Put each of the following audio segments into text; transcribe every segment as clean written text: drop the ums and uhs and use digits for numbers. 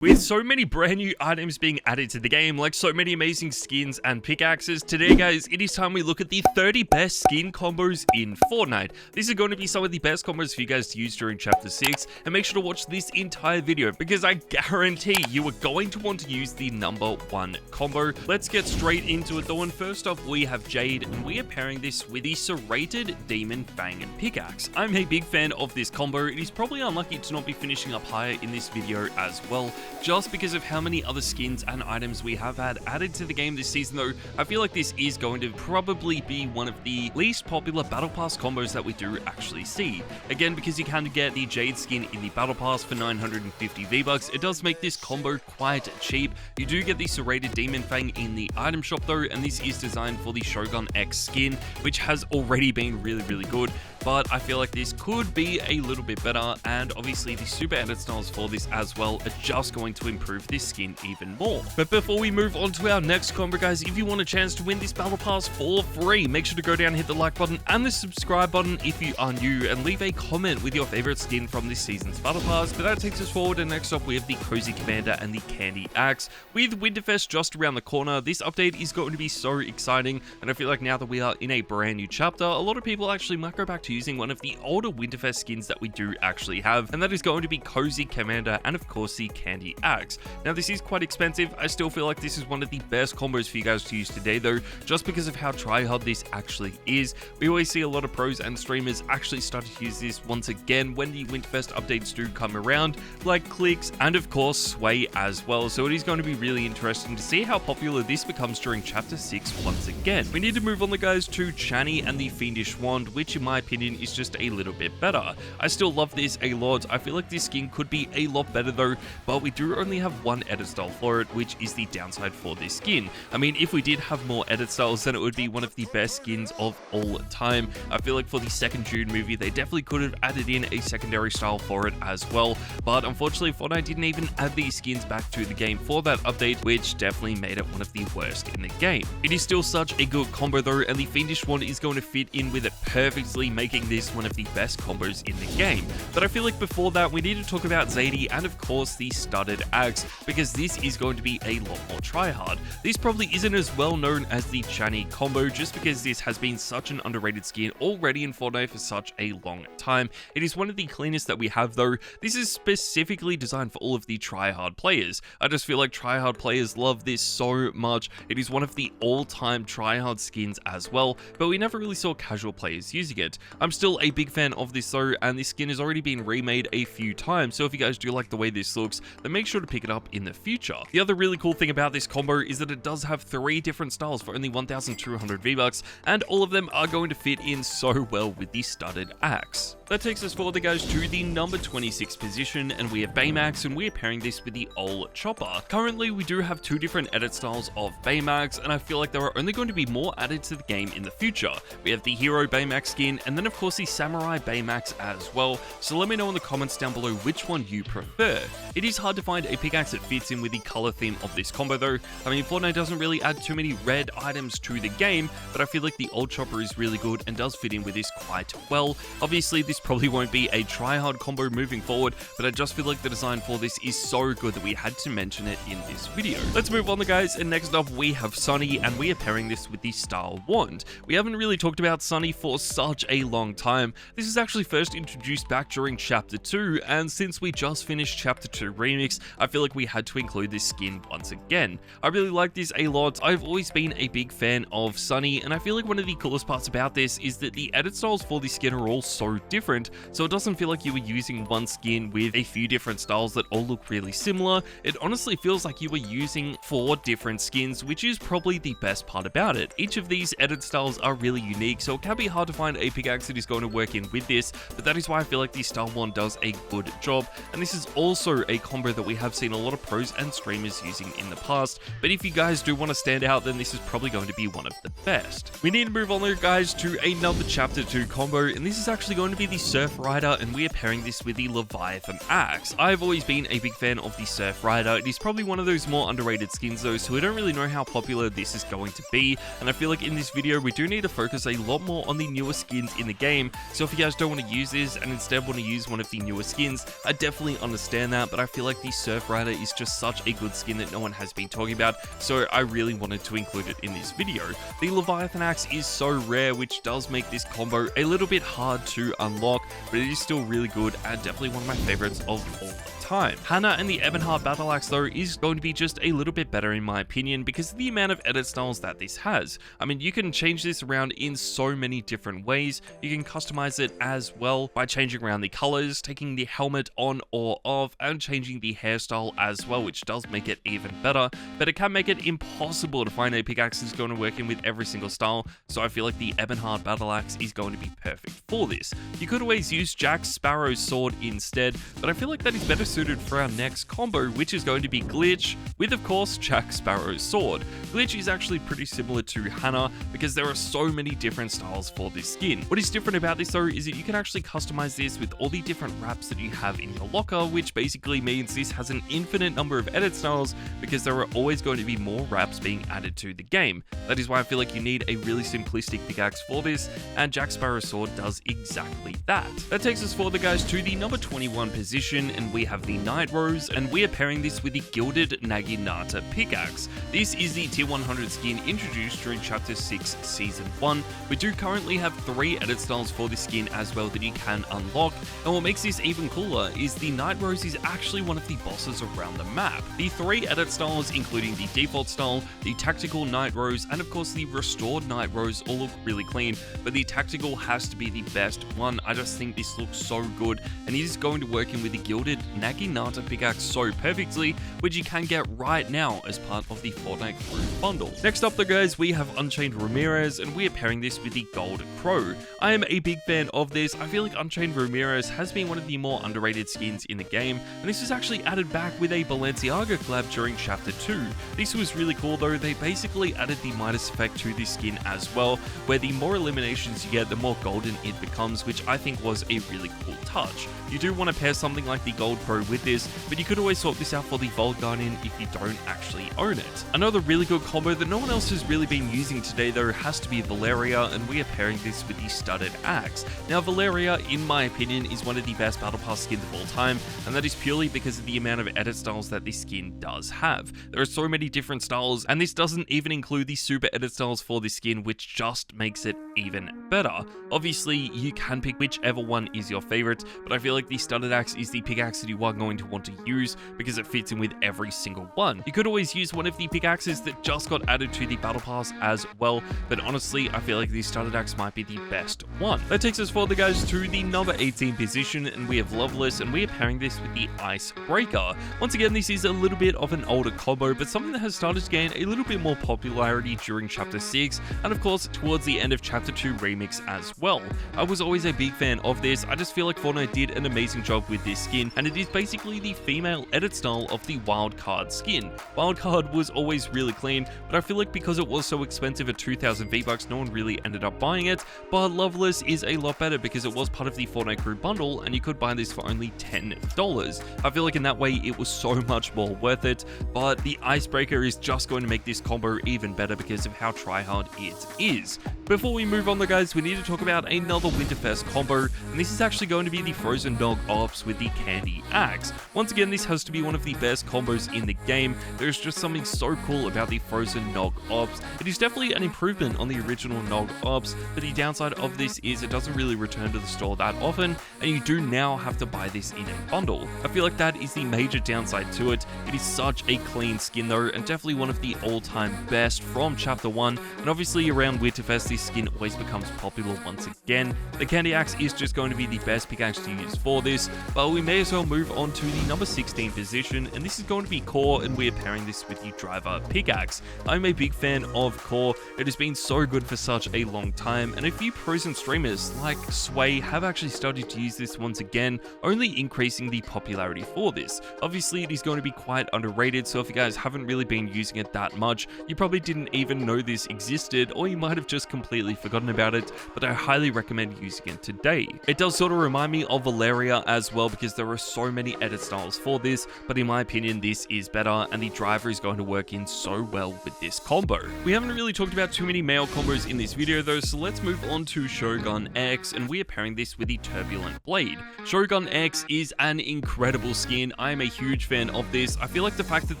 With so many brand new items being added to the game, like so many amazing skins and pickaxes, today guys, it is time we look at the 30 best skin combos in Fortnite. These are going to be some of the best combos for you guys to use during Chapter 6, and make sure to watch this entire video, because I guarantee you are going to want to use the #1 combo. Let's get straight into it though, and first off we have Jade, and we are pairing this with the Serrated Demon Fang pickaxe. I'm a big fan of this combo. It is probably unlucky to not be finishing up higher in this video as well, just because of how many other skins and items we have had added to the game this season though. I feel like this is going to probably be one of the least popular Battle Pass combos that we do actually see. Again, because you can get the Jade skin in the Battle Pass for 950 V-Bucks, it does make this combo quite cheap. You do get the Serrated Demon Fang in the item shop though, and this is designed for the Shogun X skin, which has already been really good. But I feel like this could be a little bit better, and obviously the super edit styles for this as well are just going to improve this skin even more. But before we move on to our next combo guys, if you want a chance to win this Battle Pass for free, make sure to go down and hit the like button and the subscribe button if you are new, and leave a comment with your favorite skin from this season's Battle Pass. But that takes us forward, and next up we have the Cozy Commander and the Candy Axe. With Winterfest just around the corner, this update is going to be so exciting, and I feel like now that we are in a brand new chapter, a lot of people actually might go back to using one of the older Winterfest skins that we do actually have, and that is going to be Cozy Commander and of course the Candy Axe. Now this is quite expensive. I still feel like this is one of the best combos for you guys to use today though, just because of how tryhard this actually is. We always see a lot of pros and streamers actually start to use this once again when the Winterfest updates do come around, like Clicks and of course Sway as well. So it is going to be really interesting to see how popular this becomes during Chapter 6 once again. We need to move on the guys to Chani and the Fiendish Wand, which in my opinion is just a little bit better. I still love this a lot. I feel like this skin could be a lot better though, but we do only have one edit style for it, which is the downside for this skin. I mean, if we did have more edit styles, then it would be one of the best skins of all time. I feel like for the second June movie, they definitely could have added in a secondary style for it as well, but unfortunately Fortnite didn't even add these skins back to the game for that update, which definitely made it one of the worst in the game. It is still such a good combo though, and the Fiendish Wand is going to fit in with it perfectly, making this one of the best combos in the game. But I feel like before that we need to talk about Zadie and of course the Studded Axe, because this is going to be a lot more tryhard. This probably isn't as well known as the Chani combo, just because this has been such an underrated skin already in Fortnite for such a long time. It is one of the cleanest that we have though. This is specifically designed for all of the tryhard players. I just feel like tryhard players love this so much. It is one of the all-time tryhard skins as well, but we never really saw casual players using it. I'm still a big fan of this though, and this skin has already been remade a few times, so if you guys do like the way this looks, then make sure to pick it up in the future. The other really cool thing about this combo is that it does have 3 different styles for only 1,200 V-Bucks, and all of them are going to fit in so well with the Studded Axe. That takes us forward guys to the number 26 position, and we have Baymax, and we are pairing this with the Old Chopper. Currently we do have 2 different edit styles of Baymax, and I feel like there are only going to be more added to the game in the future. We have the Hero Baymax skin, and then of course the Samurai Baymax as well, so let me know in the comments down below which one you prefer. It is hard to find a pickaxe that fits in with the color theme of this combo though. I mean, Fortnite doesn't really add too many red items to the game, but I feel like the Old Chopper is really good and does fit in with this quite well. Obviously this probably won't be a tryhard combo moving forward, but I just feel like the design for this is so good that we had to mention it in this video. Let's move on guys, and next up we have Sunny, and we are pairing this with the Star Wand. We haven't really talked about Sunny for such a long time. This is actually first introduced back during Chapter 2, and since we just finished Chapter 2 Remix, I feel like we had to include this skin once again. I really like this a lot. I've always been a big fan of Sunny, and I feel like one of the coolest parts about this is that the edit styles for this skin are all so different, so it doesn't feel like you were using one skin with a few different styles that all look really similar. It honestly feels like you were using 4 different skins, which is probably the best part about it. Each of these edit styles are really unique, so it can be hard to find a pickaxe that is going to work in with this, but that is why I feel like the Star Wand does a good job, and this is also a combo that we have seen a lot of pros and streamers using in the past. But if you guys do want to stand out, then this is probably going to be one of the best. We need to move on there guys to another Chapter 2 combo, and this is actually going to be the Surf Rider, and we are pairing this with the Leviathan Axe. I've always been a big fan of the Surf Rider. It is probably one of those more underrated skins though, so we don't really know how popular this is going to be, and I feel like in this video we do need to focus a lot more on the newer skins in the the game. So if you guys don't want to use this and instead want to use one of the newer skins, I definitely understand that, but I feel like the Surf Rider is just such a good skin that no one has been talking about, so I really wanted to include it in this video. The Leviathan Axe is so rare, which does make this combo a little bit hard to unlock, but it is still really good and definitely one of my favorites of all time. Hannah and the Ebonheart Battle Axe though is going to be just a little bit better in my opinion because of the amount of edit styles that this has. I mean, you can change this around in so many different ways. You can customize it as well by changing around the colors, taking the helmet on or off, and changing the hairstyle as well, which does make it even better, but it can make it impossible to find a pickaxe that's going to work in with every single style, so I feel like the Ebonheart Battle Axe is going to be perfect for this. You could always use Jack Sparrow's sword instead, but I feel like that is better suited for our next combo, which is going to be Glitch with, of course, Jack Sparrow's sword. Glitch is actually pretty similar to Hannah because there are so many different styles for this skin. What is different about this though is that you can actually customize this with all the different wraps that you have in your locker, which basically means this has an infinite number of edit styles because there are always going to be more wraps being added to the game. That is why I feel like you need a really simplistic pickaxe for this, and Jack Sparrow's sword does exactly that. That takes us forward, guys, to the number 21 position, and we have the Night Rose, and we are pairing this with the Gilded Naginata pickaxe. This is the tier 100 skin introduced during chapter 6 season 1. We do currently have 3 edit styles for this skin as well that you can unlock, and what makes this even cooler is the Night Rose is actually one of the bosses around the map. The 3 edit styles, including the default style, the tactical Night Rose, and of course the restored Night Rose, all look really clean, but the tactical has to be the best one. I just think this looks so good, and it is going to work in with the Gilded Naginata pickaxe so perfectly, which you can get right now as part of the Fortnite Crew bundle. Next up though, guys, we have Unchained Ramirez, and we are pairing this with the Gold Crow. I am a big fan of this. I feel like Unchained Ramirez has been one of the more underrated skins in the game, and this was actually added back with a Balenciaga collab during chapter 2. This was really cool though. They basically added the Midas effect to this skin as well, where the more eliminations you get, the more golden it becomes, which I think was a really cool touch. You do want to pair something like the Gold Crow with this, but you could always swap this out for the Vault Guardian if you don't actually own it. Another really good combo that no one else has really been using today though has to be Valeria, and we are pairing this with the Studded Axe. Now Valeria, in my opinion, is one of the best Battle Pass skins of all time, and that is purely because of the amount of edit styles that this skin does have. There are so many different styles, and this doesn't even include the super edit styles for this skin, which just makes it even better. Obviously, you can pick whichever one is your favorite, but I feel like the Studded Axe is the pickaxe that you are going to want to use because it fits in with every single one. You could always use one of the pickaxes that just got added to the Battle Pass as well, but honestly, I feel like the Studded Axe might be the best one. That takes us forward, guys, to the number 18 position, and we have Loveless, and we are pairing this with the Icebreaker. Once again, this is a little bit of an older combo, but something that has started to gain a little bit more popularity during chapter 6, and of course, towards the end of chapter 2 remix as well. I was always a big fan of this. I just feel like Fortnite did an amazing job with this skin, and it is basically the female edit style of the Wildcard skin. Wildcard was always really clean, but I feel like because it was so expensive at 2,000 V-Bucks, no one really ended up buying it, but Loveless is a lot better because it was part of the Fortnite Crew bundle, and you could buy this for only $10. I feel like in that way, it was so much more worth it, but the Icebreaker is just going to make this combo even better because of how tryhard it is. Before we move on though, guys, we need to talk about another Winterfest combo, and this is actually going to be the Frozen Nog Ops with the Candy Axe. Once again, this has to be one of the best combos in the game. There's just something so cool about the Frozen Nog Ops. It is definitely an improvement on the original Nog Ops, but the downside of this is it doesn't really return to the store that often, and you do now have to buy this in a bundle. I feel like that is the major downside to it. It is such a clean skin though, and definitely one of the all-time best from chapter 1, and obviously around Winterfest, this skin always becomes popular once again. The Candy Axe is just going to be the best pickaxe to use for this, but we may as well move on to the number 16 position, and this is going to be Core, and we are pairing this with the Driver Pickaxe. I'm a big fan of Core. It has been so good for such a long time, and a few pros and streamers like Sway have actually started to use this once again, only increasing the popularity for this. Obviously, it is going to be quite underrated, so if you guys haven't really been using it that much, you probably didn't even know this existed, or you might have just completely forgotten forgotten about it, but I highly recommend using it today. It does sort of remind me of Valeria as well, because there are so many edit styles for this, but in my opinion this is better, and the driver is going to work in so well with this combo. We haven't really talked about too many male combos in this video though, so let's move on to Shogun X, and we are pairing this with the Turbulent Blade. Shogun X is an incredible skin. I am a huge fan of this. I feel like the fact that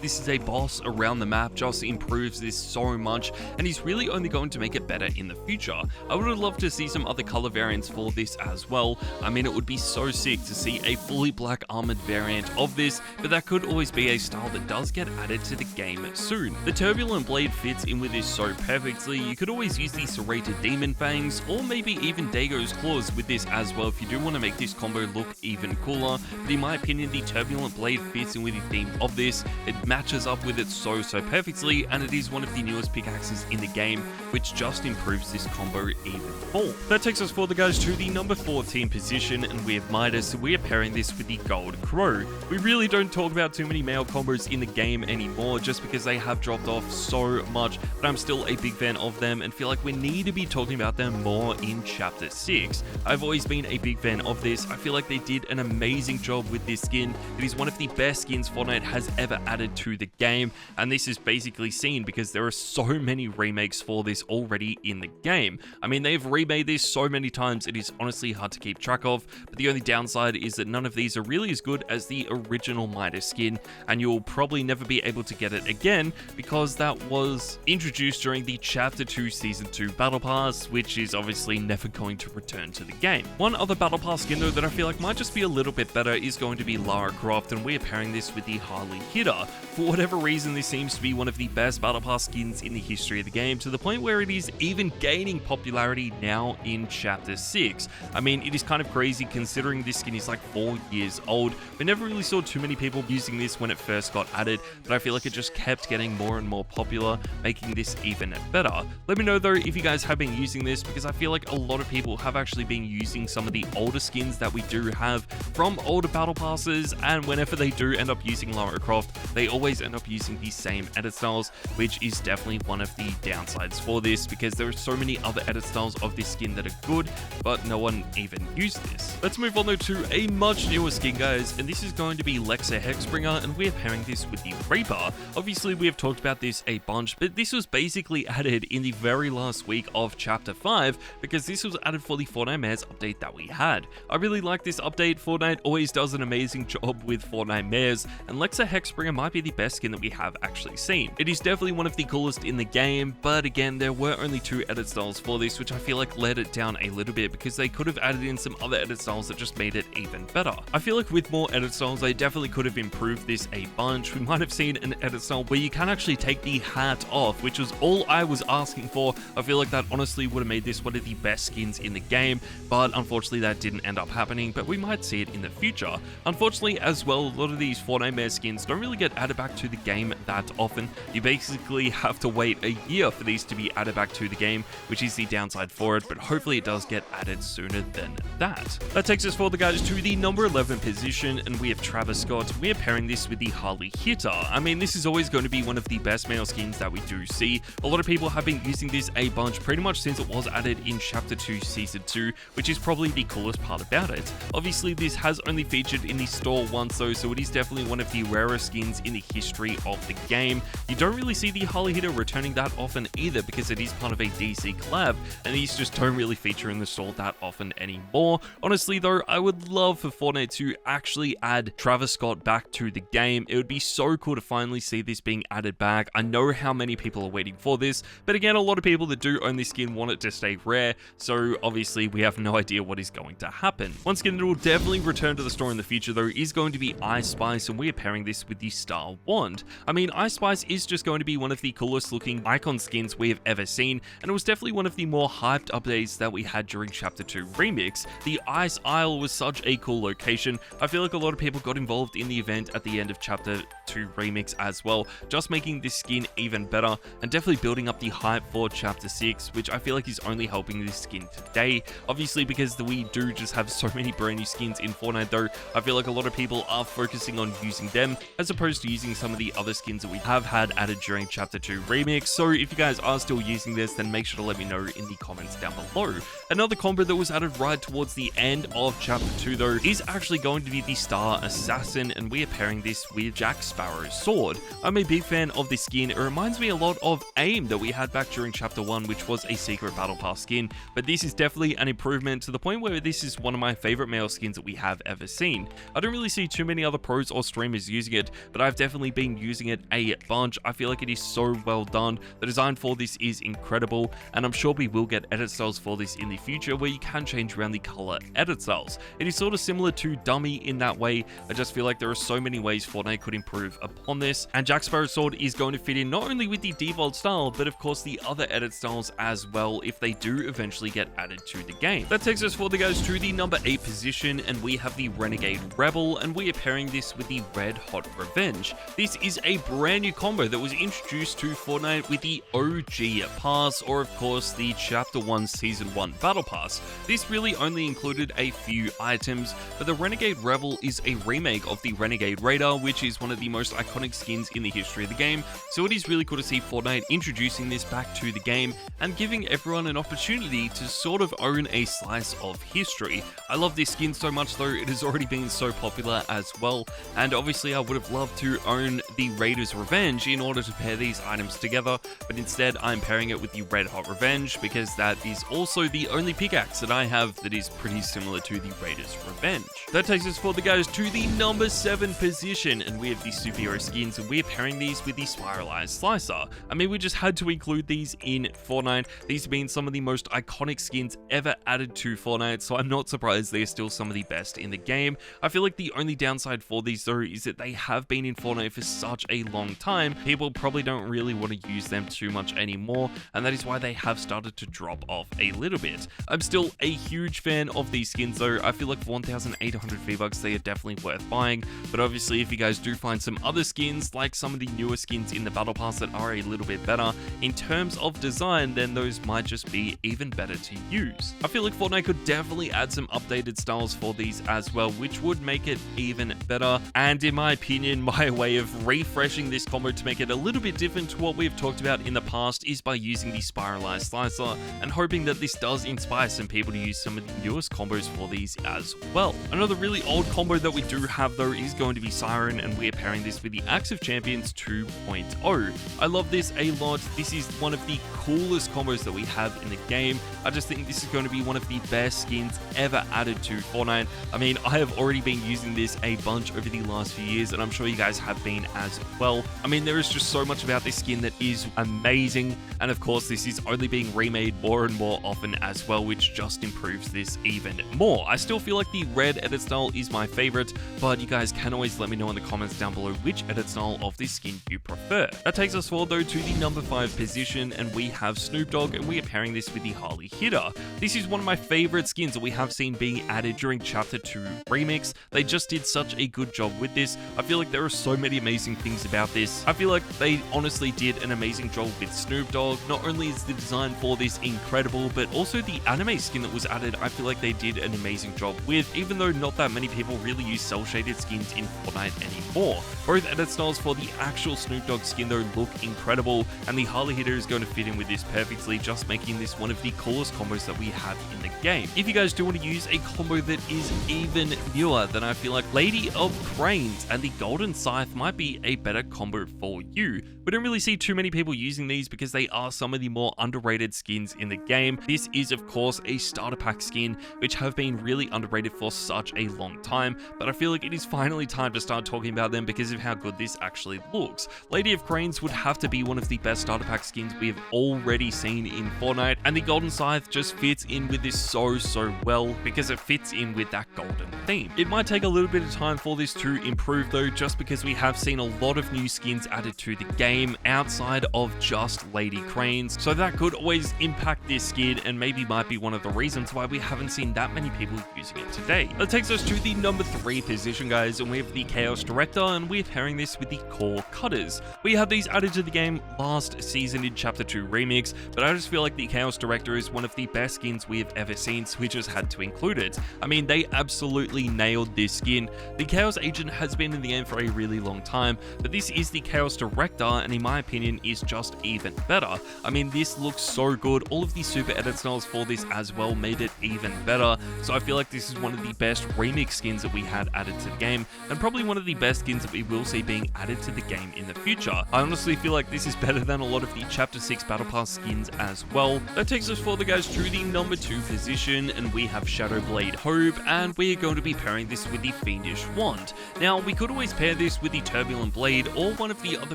this is a boss around the map just improves this so much, and he's really only going to make it better in the future. I would have loved to see some other color variants for this as well. I mean, it would be so sick to see a fully black armored variant of this, but that could always be a style that does get added to the game soon. The Turbulent Blade fits in with this so perfectly. You could always use the Serrated Demon Fangs, or maybe even Dago's Claws with this as well if you do want to make this combo look even cooler, but in my opinion the Turbulent Blade fits in with the theme of this. It matches up with it so perfectly, and it is one of the newest pickaxes in the game, which just improves this combo even more. That takes us further, guys, to the number 14 position, and we have Midas, so we are pairing this with the Gold Crow. We really don't talk about too many male combos in the game anymore, just because they have dropped off so much, but I'm still a big fan of them and feel like we need to be talking about them more in Chapter 6. I've always been a big fan of this. I feel like they did an amazing job with this skin. It is one of the best skins Fortnite has ever added to the game, and this is basically seen because there are so many remakes for this already in the game. I mean, they've remade this so many times, it is honestly hard to keep track of, but the only downside is that none of these are really as good as the original Midas skin, and you'll probably never be able to get it again because that was introduced during the Chapter 2 Season 2 Battle Pass, which is obviously never going to return to the game. One other Battle Pass skin though that I feel like might just be a little bit better is going to be Lara Croft, and we are pairing this with the Harley Hitter. For whatever reason, this seems to be one of the best Battle Pass skins in the history of the game, to the point where it is even gaining popularity now in Chapter 6. I mean, it is kind of crazy considering this skin is like 4 years old. We never really saw too many people using this when it first got added, but I feel like it just kept getting more and more popular, making this even better. Let me know though if you guys have been using this, because I feel like a lot of people have actually been using some of the older skins that we do have from older Battle Passes, and whenever they do end up using Lara Croft, they always end up using the same edit styles, which is definitely one of the downsides for this, because there are so many other edit styles of this skin that are good, but no one even used this. Let's move on though to a much newer skin, guys, and this is going to be Lexa Hexbringer, and we're pairing this with the Reaper. Obviously, we have talked about this a bunch, but this was basically added in the very last week of Chapter 5, because this was added for the Fortnite Mares update that we had. I really like this update. Fortnite always does an amazing job with Fortnite Mares, and Lexa Hexbringer might be the best skin that we have actually seen. It is definitely one of the coolest in the game, but again, there were only 2 edit styles for this, which I feel like let it down a little bit, because they could have added in some other edit styles that just made it even better. I feel like with more edit styles, they definitely could have improved this a bunch. We might have seen an edit style where you can actually take the hat off, which was all I was asking for. I feel like that honestly would have made this one of the best skins in the game, but unfortunately that didn't end up happening, but we might see it in the future. Unfortunately as well, a lot of these Fortnite Mare skins don't really get added back to the game that often. You basically have to wait a year for these to be added back to the game, which is the downside for it, but hopefully it does get added sooner than that. That takes us for the guys to the number 11 position, and we have Travis Scott. We are pairing this with the Harley Hitter. I mean, this is always going to be one of the best male skins that we do see. A lot of people have been using this a bunch pretty much since it was added in Chapter 2 Season 2, which is probably the coolest part about it. Obviously, this has only featured in the store once though, so it is definitely one of the rarest skins in the history of the game. You don't really see the Harley Hitter returning that often either, because it is part of a DC collab, and these just don't really feature in the store that often anymore. Honestly though, I would love for Fortnite to actually add Travis Scott back to the game. It would be so cool to finally see this being added back. I know how many people are waiting for this, but again, a lot of people that do own this skin want it to stay rare, so obviously we have no idea what is going to happen. One skin that will definitely return to the store in the future though is going to be Ice Spice, and we are pairing this with the Star Wand. I mean, Ice Spice is just going to be one of the coolest looking icon skins we have ever seen, and it was definitely one of the more hyped updates that we had during Chapter 2 Remix. The Ice Isle was such a cool location. I feel like a lot of people got involved in the event at the end of Chapter 2 Remix as well, just making this skin even better, and definitely building up the hype for Chapter 6, which I feel like is only helping this skin today. Obviously, because we do just have so many brand new skins in Fortnite though, I feel like a lot of people are focusing on using them as opposed to using some of the other skins that we have had added during Chapter 2 Remix. So if you guys are still using this, then make sure to let me know know in the comments down below. Another combo that was added right towards the end of Chapter 2 though is actually going to be the Star Assassin, and we are pairing this with Jack Sparrow's sword. I'm a big fan of this skin. It reminds me a lot of AIM that we had back during Chapter 1, which was a secret battle pass skin, but this is definitely an improvement to the point where this is one of my favorite male skins that we have ever seen. I don't really see too many other pros or streamers using it, but I've definitely been using it a bunch. I feel like it is so well done. The design for this is incredible, and I'm sure we will get edit styles for this in the future where you can change around the color edit styles. It is sort of similar to Dummy in that way. I just feel like there are so many ways Fortnite could improve upon this, and Jack Sparrow's sword is going to fit in not only with the default style, but of course the other edit styles as well if they do eventually get added to the game. That takes us for the guys to the number 8 position, and we have the Renegade Rebel, and we are pairing this with the Red Hot Revenge. This is a brand new combo that was introduced to Fortnite with the OG pass, or of course the Chapter 1 Season 1 Battle Pass. This really only included a few items, but the Renegade Rebel is a remake of the Renegade Raider, which is one of the most iconic skins in the history of the game, so it is really cool to see Fortnite introducing this back to the game and giving everyone an opportunity to sort of own a slice of history. I love this skin so much though, it has already been so popular as well, and obviously I would have loved to own the Raider's Revenge in order to pair these items together, but instead I'm pairing it with the Red Hot Revenge because that is also the only pickaxe that I have that is pretty similar to the Raider's Revenge. That takes us for the guys to the number 7 position, and we have the superhero skins, and we're pairing these with the Spiralized Slicer. I mean, we just had to include these in Fortnite. These have been some of the most iconic skins ever added to Fortnite, so I'm not surprised they're still some of the best in the game. I feel like the only downside for these though is that they have been in Fortnite for such a long time. People probably don't really want to use them too much anymore, and that is why they have started to drop off a little bit. I'm still a huge fan of these skins though. I feel like for 1,800 V-Bucks they are definitely worth buying, but obviously if you guys do find some other skins like some of the newer skins in the Battle Pass that are a little bit better in terms of design, then those might just be even better to use. I feel like Fortnite could definitely add some updated styles for these as well, which would make it even better, and in my opinion, my way of refreshing this combo to make it a little bit different to what we've talked about in the past is by using the Spiralized Slicer and hoping that this does inspire some people to use some of the newest combos for these as well. Another really old combo that we do have though is going to be Siren, and we're pairing this with the Axe of Champions 2.0. I love this a lot. This is one of the coolest combos that we have in the game. I just think this is going to be one of the best skins ever added to Fortnite. I mean, I have already been using this a bunch over the last few years, and I'm sure you guys have been as well. I mean, there is just so much about this skin that is amazing, and of course this is only being remade more and more often as well, which just improves this even more. I still feel like the red edit style is my favorite, but you guys can always let me know in the comments down below which edit style of this skin you prefer. That takes us forward though to the number 5 position, and we have Snoop Dogg, and we are pairing this with the Harley Hitter. This is one of my favorite skins that we have seen being added during Chapter 2 Remix. They just did such a good job with this. I feel like there are so many amazing things about this. I feel like they honestly did an amazing job with Snoop Dogg. Not only is the design for this incredible, but also the anime skin that was added, I feel like they did an amazing job with, even though not that many people really use cel-shaded skins in Fortnite anymore. Both edit styles for the actual Snoop Dogg skin though look incredible, and the Harley Hitter is going to fit in with this perfectly, just making this one of the coolest combos that we have in the game. If you guys do want to use a combo that is even newer, then I feel like Lady of Cranes and the Golden Scythe might be a better combo for you. We don't really see too many people using these because they are some of the more underrated skins in the game. This is of course a starter pack skin, which have been really underrated for such a long time, but I feel like it is finally time to start talking about them because of how good this actually looks. Lady of Cranes would have to be one of the best starter pack skins we have already seen in Fortnite, and the Golden Scythe just fits in with this so well because it fits in with that golden theme. It might take a little bit of time for this to improve though, just because we have seen a lot of new skins added to the game outside of just Lady Cranes, so that could always impact this skin and maybe might be one of the reasons why we haven't seen that many people using it today. That takes us to the number 3 position guys, and we have the Chaos Director, and we're pairing this with the Core Cutters. We had these added to the game last season in Chapter 2 Remix, but I just feel like the Chaos Director is one of the best skins we have ever seen, so we just had to include it. I mean, they absolutely nailed this skin. The Chaos Agent has been in the game for a really long time, but this is the Chaos Director, and in my opinion is just even better. I mean, this looks so good. All of the the super edit styles for this as well made it even better. So I feel like this is one of the best remix skins that we had added to the game, and probably one of the best skins that we will see being added to the game in the future. I honestly feel like this is better than a lot of the Chapter 6 Battle Pass skins as well. That takes us further, guys, to the number 2 position, and we have Shadowblade Hope, and we're going to be pairing this with the Fiendish Wand. Now, we could always pair this with the Turbulent Blade or one of the other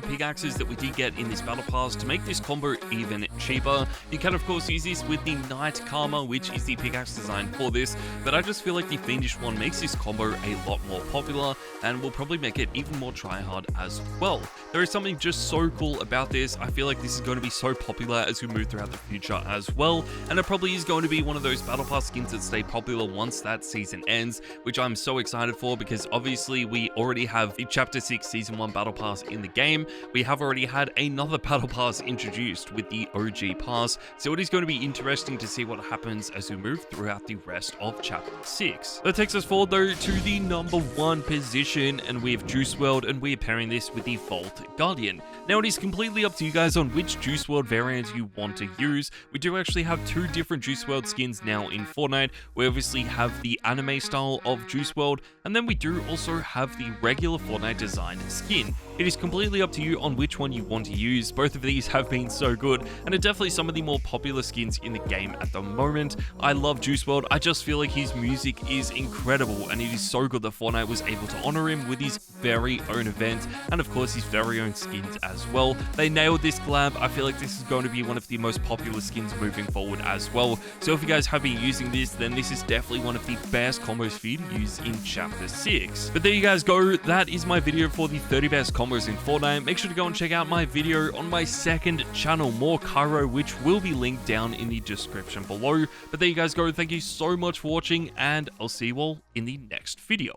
pickaxes that we did get in this Battle Pass to make this combo even cheaper. You can, of course, use this with the Knight Karma, which is the pickaxe design for this, but I just feel like the Fiendish Wand makes this combo a lot more popular and will probably make it even more tryhard as well. There is something just so cool about this. I feel like this is going to be so popular as we move throughout the future as well, and it probably is going to be one of those Battle Pass skins that stay popular once that season ends, which I'm so excited for because obviously we already have the Chapter 6 Season 1 Battle Pass in the game. We have already had another Battle Pass introduced with the OG Pass, so it is going to be interesting to see what happens as we move throughout the rest of Chapter 6. That takes us forward though to the number 1 position, and we have Juice WRLD, and we're pairing this with the Vault Guardian. Now, it is completely up to you guys on which Juice WRLD variant you want to use. We do actually have 2 different Juice WRLD skins now in Fortnite. We obviously have the anime style of Juice WRLD, and then we do also have the regular Fortnite design skin. It is completely up to you on which one you want to use. Both of these have been so good, and are definitely some of the more popular skins in the game at the moment. I love Juice WRLD. I just feel like his music is incredible, and it is so good that Fortnite was able to honor him with his very own event, and of course his very own skins as well. They nailed this collab. I feel like this is going to be one of the most popular skins moving forward as well. So if you guys have been using this, then this is definitely one of the best combos for you to use in Chapter 6. But there you guys go. That is my video for the 30 best combos in Fortnite. Make sure to go and check out my video on my second channel, More Kyro, which will be linked down in the description below. But there you guys go. Thank you so much for watching, and I'll see you all in the next video.